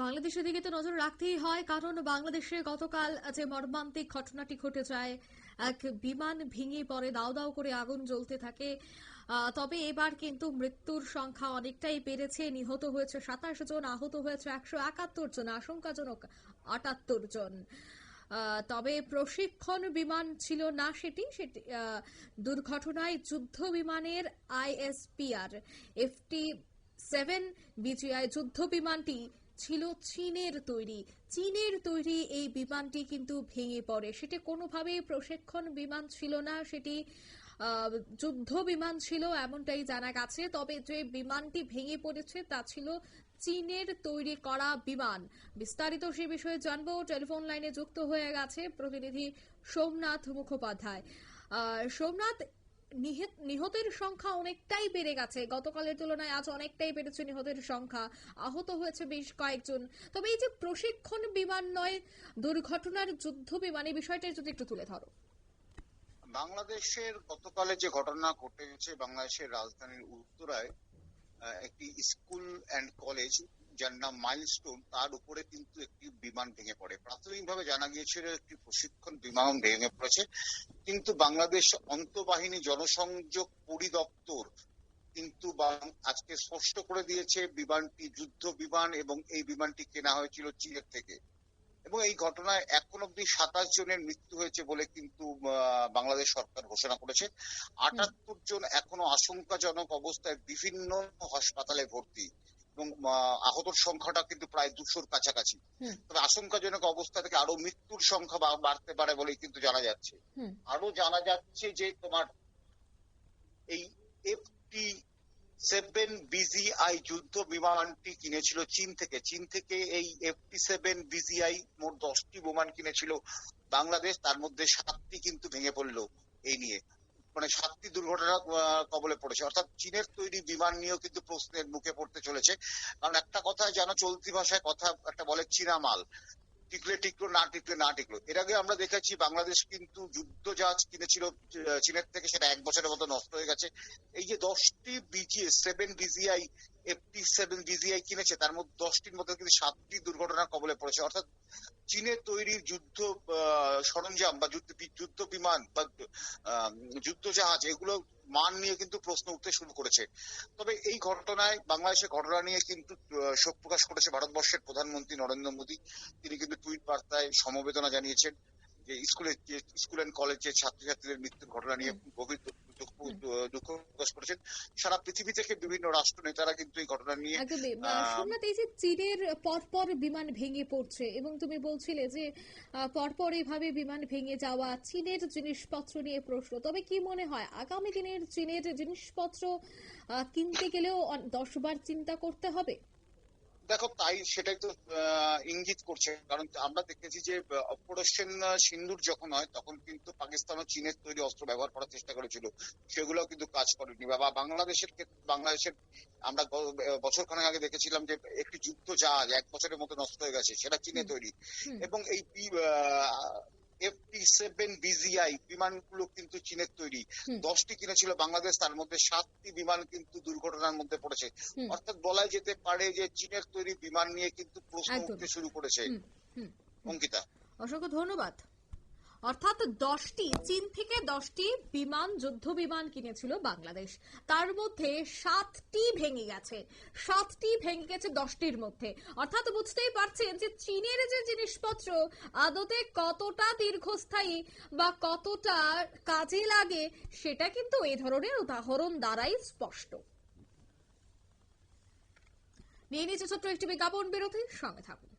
বাংলাদেশের দিকে তো নজর রাখতেই হয়, কারণ বাংলাদেশে গতকাল যে মর্মান্তিক ঘটনাটি ঘটে যায়, এক বিমান ভেঙে পড়ে, দাউ দাউ করে আগুন জ্বলতে থাকে। তবে এবার কিন্তু মৃত্যুর সংখ্যা অনেকটাই বেড়েছে। নিহত হয়েছে 27 জন, আহত হয়েছে 171 জন, আশঙ্কাজনক 78 জন। তবে প্রশিক্ষণ বিমান ছিল না সেটি সেটি দুর্ঘটনায় যুদ্ধ বিমানের ISPR FT-7 বিজিআই যুদ্ধ বিমানটি ছিল চীনের তৈরি এই বিমানটি কিন্তু ভেঙে পড়ে। সেটি কোনোভাবেই প্রশিক্ষণ বিমান ছিল না, সেটি যুদ্ধ বিমান ছিল এমনটাই জানা গেছে। তবে যে বিমানটি ভেঙে পড়েছে তা ছিল চীনের তৈরি করা বিমান। বিস্তারিত সে বিষয়ে জানবো, টেলিফোন লাইনে যুক্ত হয়ে গেছে প্রতিনিধি সোমনাথ মুখোপাধ্যায়। সোমনাথ, নিহতের সংখ্যা অনেকটাই বেড়ে গেছে, গতকালের তুলনায় আজ অনেকটাই বেড়েছে নিহতের সংখ্যা, আহত হয়েছে বেশ কয়েকজন। তবে এই যে প্রশিক্ষণ বিমান নয়, দুর্ঘটনার যুদ্ধ বিমান, এই বিষয়টা যদি একটু তুলে ধরো। বাংলাদেশের গতকালে যে ঘটনা ঘটে গেছে, বাংলাদেশের রাজধানীর উত্তরায় একটি স্কুল অ্যান্ড কলেজ যার নাম মাইলস্টোন, তার উপরে কিন্তু একটি বিমান ভেঙে পড়ে। প্রাথমিকভাবে জানা গিয়েছিল একটি প্রশিক্ষণ বিমান ভেঙে পড়েছে, কিন্তু বাংলাদেশ আন্তঃবাহিনী জনসংযোগ পরিদপ্তর কিন্তু আজকে স্পষ্ট করে দিয়েছে বিমানটি যুদ্ধ বিমান এবং এই বিমানটি কেনা হয়েছিল চীনের থেকে। এবং এই ঘটনায় এখন অব্দি 27 জনের মৃত্যু হয়েছে বলে কিন্তু বাংলাদেশ সরকার ঘোষণা করেছে। 78 জন এখনো আশঙ্কাজনক অবস্থায় বিভিন্ন হাসপাতালে ভর্তি, এবং আহতর সংখ্যাটা কিন্তু প্রায় 200-র কাছাকাছি। তবে আশঙ্কাজনক অবস্থা থেকে আরো মৃত্যুর সংখ্যা বাড়তে পারে বলেই কিন্তু জানা যাচ্ছে। আরো জানা যাচ্ছে যে তোমার এই FT-7 BGI যুদ্ধ বিমানটি কিনেছিল চীন থেকে এই FT-7 BGI মোট 10টি বিমান কিনেছিল বাংলাদেশ, তার মধ্যে 7টি কিন্তু ভেঙে পড়লো। এই নিয়ে মানে 7টি দুর্ঘটনা কবলে পড়েছে। অর্থাৎ চীনের তৈরি বিমান নিয়েও কিন্তু প্রশ্নের মুখে পড়তে চলেছে। কারণ একটা কথা জানো, চলতি ভাষায় কথা একটা বলে, চীনা মাল টিকলে টিকলো, না টিকলে না টিকলো। এর আগে আমরা দেখেছি বাংলাদেশ কিন্তু যুদ্ধ জাহাজ কিনেছিল চীনের থেকে, সেটা 1 বছরের মতো নষ্ট হয়ে গেছে। এই যে 10টি BG-7 BGI FT-7 BGI কিনেছে, তার মধ্যে 10টির মধ্যে কিন্তু 7টি দুর্ঘটনার কবলে পড়েছে। অর্থাৎ চীনের তৈরি যুদ্ধ সরঞ্জাম বা যুদ্ধ বিমান বা যুদ্ধ জাহাজ, এগুলো মান নিয়ে কিন্তু প্রশ্ন উঠতে শুরু করেছে। তবে এই ঘটনায়, বাংলাদেশের ঘটনা নিয়ে কিন্তু শোক প্রকাশ করেছে ভারতবর্ষের প্রধানমন্ত্রী নরেন্দ্র মোদী। তিনি কিন্তু টুইট বার্তায় সমবেদনা জানিয়েছেন যে স্কুল অ্যান্ড কলেজের ছাত্রছাত্রীদের মৃত্যুর ঘটনা নিয়ে গভীর দুঃখ প্রকাশ করেছেন। সারা পৃথিবী থেকে বিভিন্ন রাষ্ট্র নেতারা কিন্তু এই ঘটনা নিয়ে সোমনাথ, এই যে চীনের পরপর বিমান ভেঙে পড়ছে এবং তুমি বলছিলে যে পরপর এইভাবে বিমান ভেঙে যাওয়া, চীনের জিনিসপত্র নিয়ে প্রশ্ন, তবে কি মনে হয় আগামী দিনের চীনের জিনিসপত্র কিনতে গেলেও 10 বার চিন্তা করতে হবে? দেখো, তাই সেটাই তো ইঙ্গিত করছে। কারণ আমরা দেখেছি যে অপারেশন সিন্দুর যখন হয়, তখন কিন্তু পাকিস্তান ও চীনের তৈরি অস্ত্র ব্যবহার করার চেষ্টা করেছিল, সেগুলো কিন্তু কাজ করেনি। বা বাংলাদেশের আমরা বছরখানেক আগে দেখেছিলাম যে একটি যুদ্ধ জাহাজ 1 বছরের মতো নষ্ট হয়ে গেছে, সেটা চীনে তৈরি। এবং এই FT-7 BGI বিমানগুলো কিন্তু চীনের তৈরি। 10টি কিনেছিল বাংলাদেশ, তার মধ্যে 7টি বিমান কিন্তু দুর্ঘটনার মধ্যে পড়েছে। অর্থাৎ বলা যেতে পারে যে চীনের তৈরি বিমান নিয়ে কিন্তু প্রশ্ন উঠতে শুরু করেছে। অঙ্কিতা, অসংখ্য ধন্যবাদ। অর্থাৎ চীন থেকে 10টি বিমান, যুদ্ধ বিমান কিনেছিল বাংলাদেশ, তার মধ্যে 7টি ভেঙে গেছে। 10টির মধ্যে। অর্থাৎ বুঝতেই পারছেন যে চীনের যে জিনিসপত্র আদতে কতটা দীর্ঘস্থায়ী বা কতটা কাজে লাগে, সেটা কিন্তু এই ধরনের উদাহরণ দ্বারাই স্পষ্ট। নিয়ে নিচ্ছে ছোট্ট একটি বিজ্ঞাপন বিরতি, সঙ্গে থাকুন।